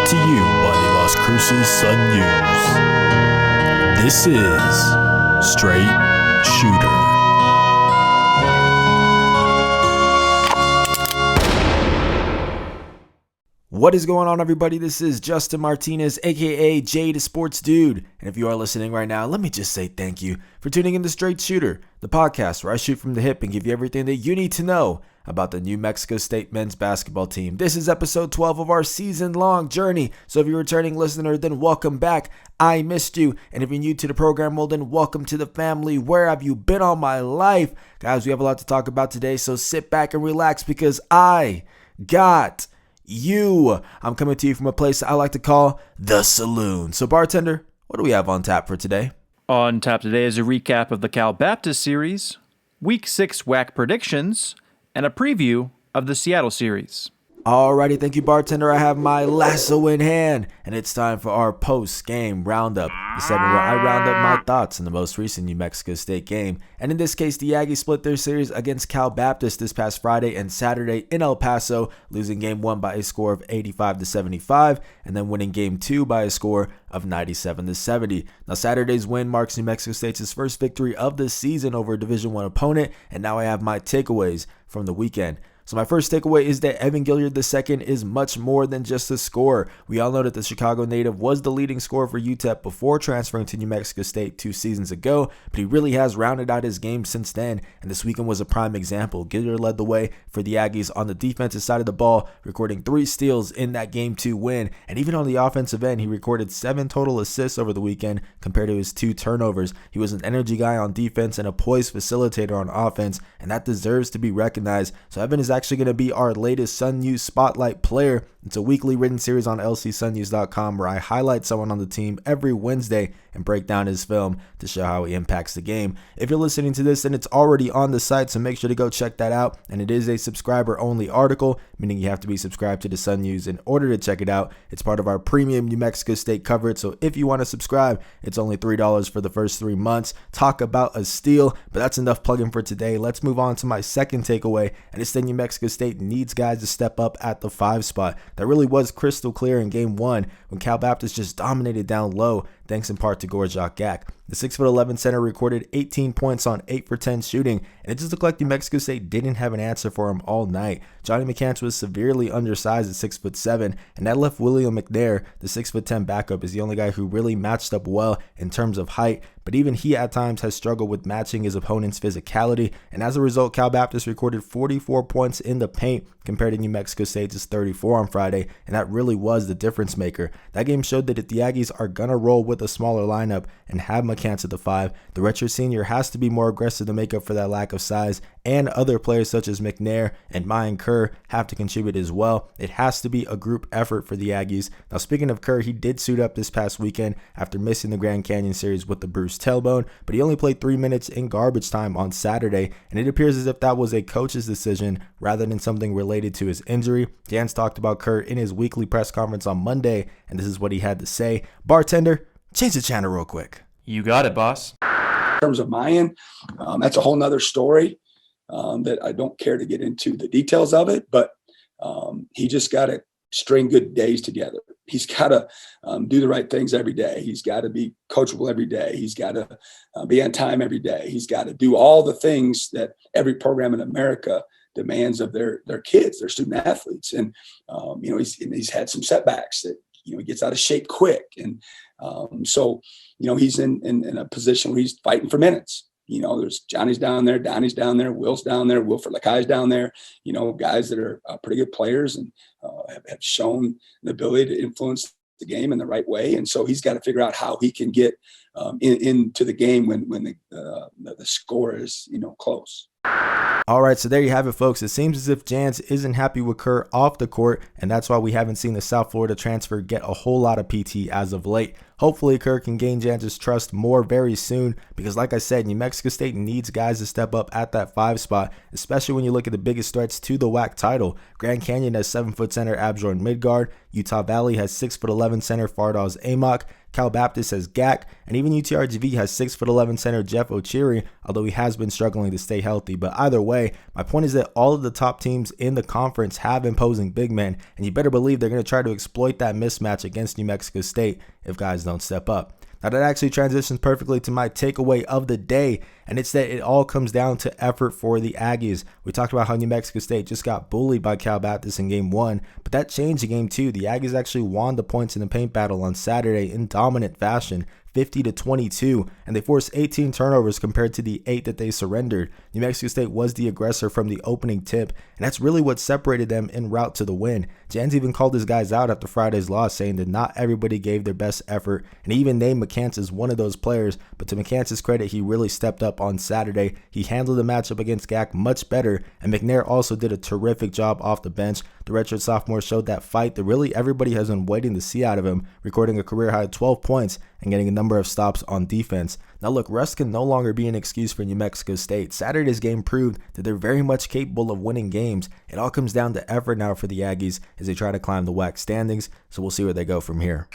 to you by the Las Cruces Sun News. This is Straight Shooter. What is going on, everybody? This is Justin Martinez, aka Jay the Sports Dude. And if you are listening right now, let me just say thank you for tuning in to Straight Shooter, the podcast where I shoot from the hip and give you everything that you need to know about the New Mexico State men's basketball team. This is episode 12 of our season-long journey. So if you're a returning listener, then welcome back. I missed you. And if you're new to the program, well, then welcome to the family. Where have you been all my life? Guys, we have a lot to talk about today, so sit back and relax because I got you. I'm coming to you from a place I like to call the saloon. So bartender, what do we have on tap for today? On tap today is a recap of the Cal Baptist series, Week 6 WAC predictions, and a preview of the Seattle series. Alrighty, thank you, bartender. I have my lasso in hand, and it's time for our post-game roundup, the segment where I round up my thoughts on the most recent New Mexico State game. And in this case, the Aggies split their series against Cal Baptist this past Friday and Saturday in El Paso, losing Game 1 by a score of 85-75, and then winning Game 2 by a score of 97-70. Now, Saturday's win marks New Mexico State's first victory of the season over a Division I opponent, and now I have my takeaways from the weekend. So my first takeaway is that Evan Gilliard II is much more than just a scorer. We all know that the Chicago native was the leading scorer for UTEP before transferring to New Mexico State 2 seasons ago, but he really has rounded out his game since then, and this weekend was a prime example. Gilliard led the way for the Aggies on the defensive side of the ball, recording 3 steals in that Game 2 win, and even on the offensive end, he recorded 7 total assists over the weekend compared to his 2 turnovers. He was an energy guy on defense and a poised facilitator on offense, and that deserves to be recognized. So Evan is actually going to be our latest Sun News Spotlight player. It's a weekly written series on lcsunnews.com where I highlight someone on the team every Wednesday and break down his film to show how he impacts the game. If you're listening to this, then it's already on the site, so make sure to go check that out. And it is a subscriber-only article, meaning you have to be subscribed to the Sun News in order to check it out. It's part of our premium New Mexico State coverage, so if you want to subscribe, it's only $3 for the first 3 months. Talk about a steal, but that's enough plugging for today. Let's move on to my second takeaway, and it's that New Mexico State needs guys to step up at the 5 spot. That really was crystal clear in Game 1 when Cal Baptist just dominated down low, thanks in part to Gorjak Gak. The 6'11" center recorded 18 points on 8 for 10 shooting, and it just looked like New Mexico State didn't have an answer for him all night. Johnny McCants was severely undersized at 6'7", and that left William McNair, the 6'10" backup, is the only guy who really matched up well in terms of height, but even he at times has struggled with matching his opponent's physicality, and as a result, Cal Baptist recorded 44 points in the paint compared to New Mexico State's 34 on Friday, and that really was the difference maker. That game showed that if the Aggies are going to roll with a smaller lineup and have McCants at the 5, the redshirt senior has to be more aggressive to make up for that lack of size, and other players such as McNair and Mayan have to contribute as well. It has to be a group effort for the Aggies. Now, speaking of Kerr, he did suit up this past weekend after missing the Grand Canyon series with the bruised tailbone, but he only played 3 minutes in garbage time on Saturday, and it appears as if that was a coach's decision rather than something related to his injury. Jans talked about Kerr in his weekly press conference on Monday, and this is what he had to say. Bartender, change the channel real quick. You got it, boss. In terms of Mayan, that's a whole nother story that I don't care to get into the details of it, but he just got to string good days together. He's got to do the right things every day. He's got to be coachable every day. He's got to be on time every day. He's got to do all the things that every program in America demands of their kids, their student athletes. And, he's had some setbacks that, he gets out of shape quick. And so he's in a position where he's fighting for minutes. There's Johnny's down there, Donnie's down there, Will's down there, Wilfred Lakai's down there, guys that are pretty good players and have shown the ability to influence the game in the right way. And so he's got to figure out how he can get into the game when the score is, close. All right, so there you have it, folks. It seems as if Jans isn't happy with Kerr off the court, and that's why we haven't seen the South Florida transfer get a whole lot of PT as of late. Hopefully, Kerr can gain Jans' trust more very soon because, like I said, New Mexico State needs guys to step up at that 5 spot, especially when you look at the biggest threats to the WAC title. Grand Canyon has 7-foot center Abjorn Midgard. Utah Valley has 6'11" center Fardaws Amok. Cal Baptist has Gak, and even UTRGV has 6'11" center Jeff Ochiri, although he has been struggling to stay healthy. But either way, my point is that all of the top teams in the conference have imposing big men, and you better believe they're going to try to exploit that mismatch against New Mexico State if guys don't step up. Now that actually transitions perfectly to my takeaway of the day, and it's that it all comes down to effort for the Aggies. We talked about how New Mexico State just got bullied by Cal Baptist in game 1, but that changed in game 2. The Aggies actually won the points in the paint battle on Saturday in dominant fashion, 50-22, and they forced 18 turnovers compared to the 8 that they surrendered. New Mexico State was the aggressor from the opening tip, and that's really what separated them en route to the win. Jans even called his guys out after Friday's loss, saying that not everybody gave their best effort, and he even named McCants as one of those players, but to McCants' credit, he really stepped up on Saturday. He handled the matchup against Gak much better, and McNair also did a terrific job off the bench. The redshirt sophomore showed that fight that really everybody has been waiting to see out of him, recording a career-high 12 points and getting a number of stops on defense. Now look, rust can no longer be an excuse for New Mexico State. Saturday's game proved that they're very much capable of winning games. It all comes down to effort now for the Aggies as they try to climb the WAC standings, so we'll see where they go from here.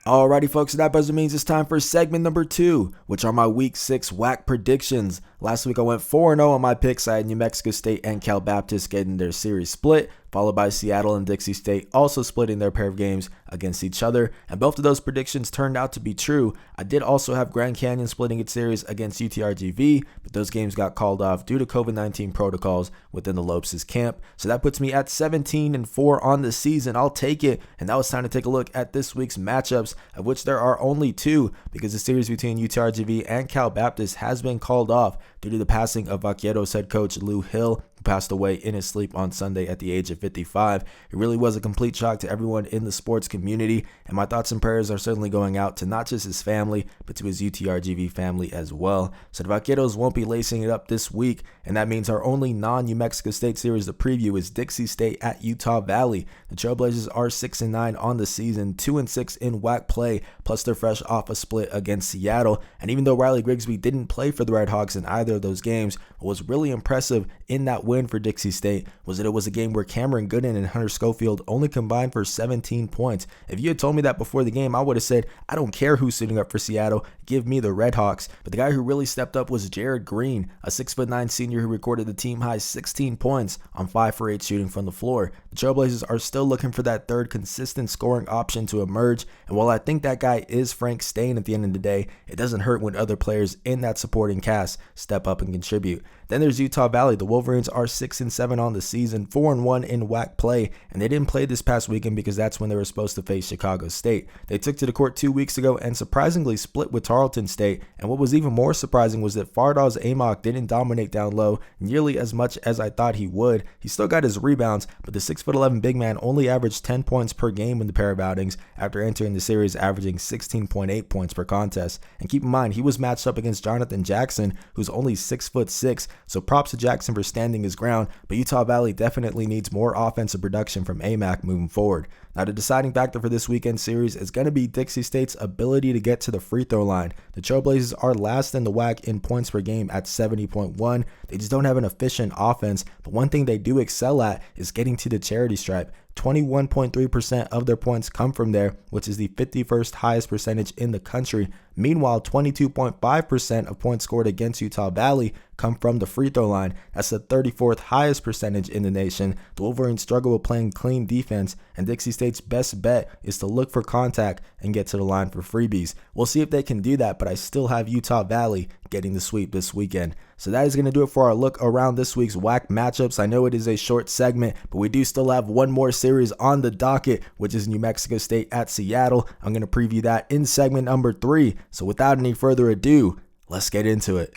Alrighty folks, so that buzzer means it's time for segment number 2, which are my week 6 WAC predictions. Last week I went 4-0 on my picks. I had New Mexico State and Cal Baptist getting their series split, followed by Seattle and Dixie State also splitting their pair of games against each other, and both of those predictions turned out to be true. I did also have Grand Canyon splitting its series against UTRGV, but those games got called off due to COVID-19 protocols within the Lopes' camp, so that puts me at 17-4 on the season. I'll take it, and now it's time to take a look at this week's matchups, of which there are only 2, because the series between UTRGV and Cal Baptist has been called off due to the passing of Vaqueros head coach Lou Hill, who passed away in his sleep on Sunday at the age of 55. It really was a complete shock to everyone in the sports community, and my thoughts and prayers are certainly going out to not just his family, but to his UTRGV family as well. So the Vaqueros won't be lacing it up this week, and that means our only non-New Mexico State series to preview is Dixie State at Utah Valley. The Trailblazers are 6-9 on the season, 2-6 in WAC play, plus they're fresh off a split against Seattle, and even though Riley Grigsby didn't play for the Red Hawks in either of those games, what was really impressive in that win for Dixie State was that it was a game where Cameron Gooden and Hunter Schofield only combined for 17 points. If you had told me that before the game, I would have said, I don't care who's suiting up for Seattle, give me the Red Hawks. But the guy who really stepped up was Jared Green, a 6'9" senior who recorded the team high 16 points on 5 for 8 shooting from the floor. The Trailblazers are still looking for that third consistent scoring option to emerge, and while I think that guy is Frank Stain at the end of the day, it doesn't hurt when other players in that supporting cast step up and contribute. Then there's Utah Valley. The Wolverines are 6-7 on the season, 4-1 in WAC play, and they didn't play this past weekend because that's when they were supposed to face Chicago State. They took to the court 2 weeks ago and surprisingly split with Tarleton State, and what was even more surprising was that Fardaws Amok didn't dominate down low nearly as much as I thought he would. He still got his rebounds, but the 6'11" big man only averaged 10 points per game in the pair of outings after entering the series averaging 16.8 points per contest. And keep in mind, he was matched up against Jonathan Jackson, who's only 6'6", so props to Jackson for standing his ground, but Utah Valley definitely needs more offensive production from AMAC moving forward. Now, the deciding factor for this weekend series is going to be Dixie State's ability to get to the free throw line. The Trailblazers are last in the WAC in points per game at 70.1. They just don't have an efficient offense, but one thing they do excel at is getting to the charity stripe. 21.3% of their points come from there, which is the 51st highest percentage in the country. Meanwhile, 22.5% of points scored against Utah Valley come from the free throw line. That's the 34th highest percentage in the nation. The Wolverines struggle with playing clean defense, and Dixie State's best bet is to look for contact and get to the line for freebies. We'll see if they can do that, but I still have Utah Valley getting the sweep this weekend. So that is going to do it for our look around this week's WAC matchups. I know it is a short segment, but we do still have one more series on the docket, which is New Mexico State at Seattle. I'm going to preview that in segment number 3. So without any further ado, let's get into it.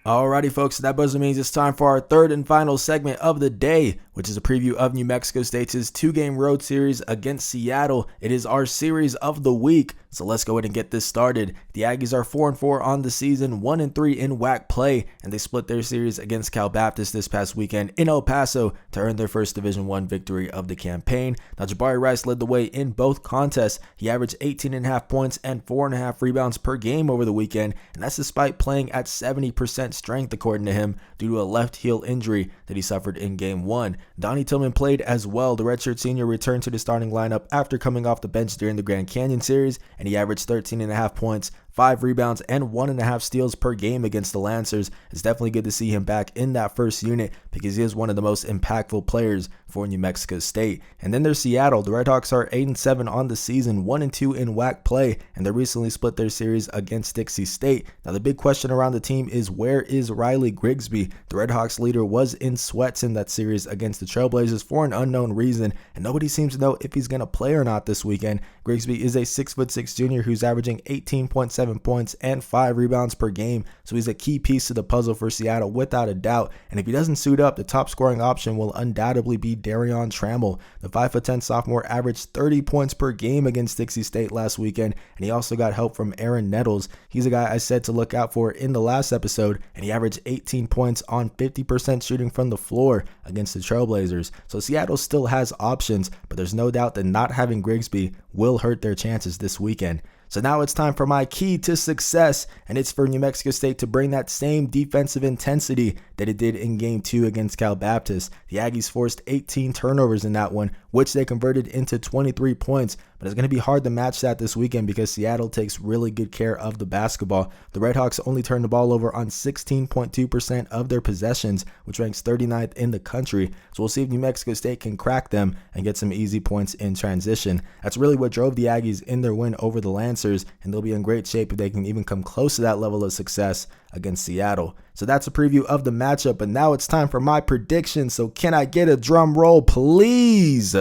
Alrighty folks, so that buzzer means it's time for our third and final segment of the day, which is a preview of New Mexico State's 2-game road series against Seattle. It is our series of the week. So let's go ahead and get this started. The Aggies are 4-4 on the season, 1-3 in WAC play, and they split their series against Cal Baptist this past weekend in El Paso to earn their first Division I victory of the campaign. Now, Jabari Rice led the way in both contests. He averaged 18.5 points and 4.5 rebounds per game over the weekend, and that's despite playing at 70% strength, according to him, due to a left heel injury that he suffered in Game 1. Donnie Tillman played as well. The redshirt senior returned to the starting lineup after coming off the bench during the Grand Canyon series, and he averaged 13.5 points, 5 rebounds, and 1.5 steals per game against the Lancers. It's definitely good to see him back in that first unit because he is one of the most impactful players for New Mexico State. And then there's Seattle. The Redhawks are 8-7 on the season, 1-2 in WAC play, and they recently split their series against Dixie State. Now, the big question around the team is, where is Riley Grigsby? The Redhawks leader was in sweats in that series against the Trailblazers for an unknown reason, and nobody seems to know if he's going to play or not this weekend. Grigsby is a 6'6" junior who's averaging 18.7 points and 5 rebounds per game, so he's a key piece to the puzzle for Seattle without a doubt. And if he doesn't suit up, the top scoring option will undoubtedly be Darion Trammell. The 5'10" sophomore averaged 30 points per game against Dixie State last weekend, and he also got help from Aaron Nettles. He's a guy I said to look out for in the last episode, and he averaged 18 points on 50% shooting from the floor against the Trailblazers. So Seattle still has options, but there's no doubt that not having Grigsby will hurt their chances this weekend. So now it's time for my key to success, and it's for New Mexico State to bring that same defensive intensity that it did in Game 2 against Cal Baptist. The Aggies forced 18 turnovers in that one, which they converted into 23 points, but it's going to be hard to match that this weekend because Seattle takes really good care of the basketball. The Redhawks only turned the ball over on 16.2% of their possessions, which ranks 39th in the country. So we'll see if New Mexico State can crack them and get some easy points in transition. That's really what drove the Aggies in their win over the Lancers, and they'll be in great shape if they can even come close to that level of success against Seattle. So that's a preview of the matchup, but now it's time for my predictions. So can I get a drum roll, please?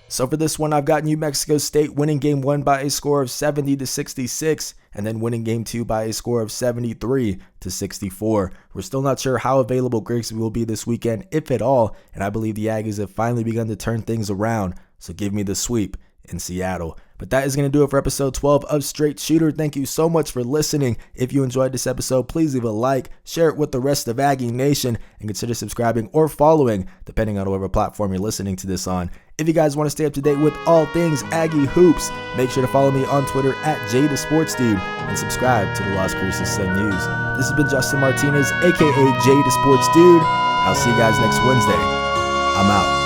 So for this one, I've got New Mexico State winning Game 1 by a score of 70-66, and then winning Game 2 by a score of 73-64. We're still not sure how available Grigsby will be this weekend, if at all, and I believe the Aggies have finally begun to turn things around. So give me the sweep in Seattle. But that is going to do it for episode 12 of Straight Shooter. Thank you so much for listening. If you enjoyed this episode, please leave a like, share it with the rest of Aggie Nation, and consider subscribing or following, depending on whatever platform you're listening to this on. If you guys want to stay up to date with all things Aggie Hoops, make sure to follow me on Twitter at JTheSportsDude and subscribe to the Las Cruces Sun News. This has been Justin Martinez, aka JTheSportsDude. I'll see you guys next Wednesday. I'm out.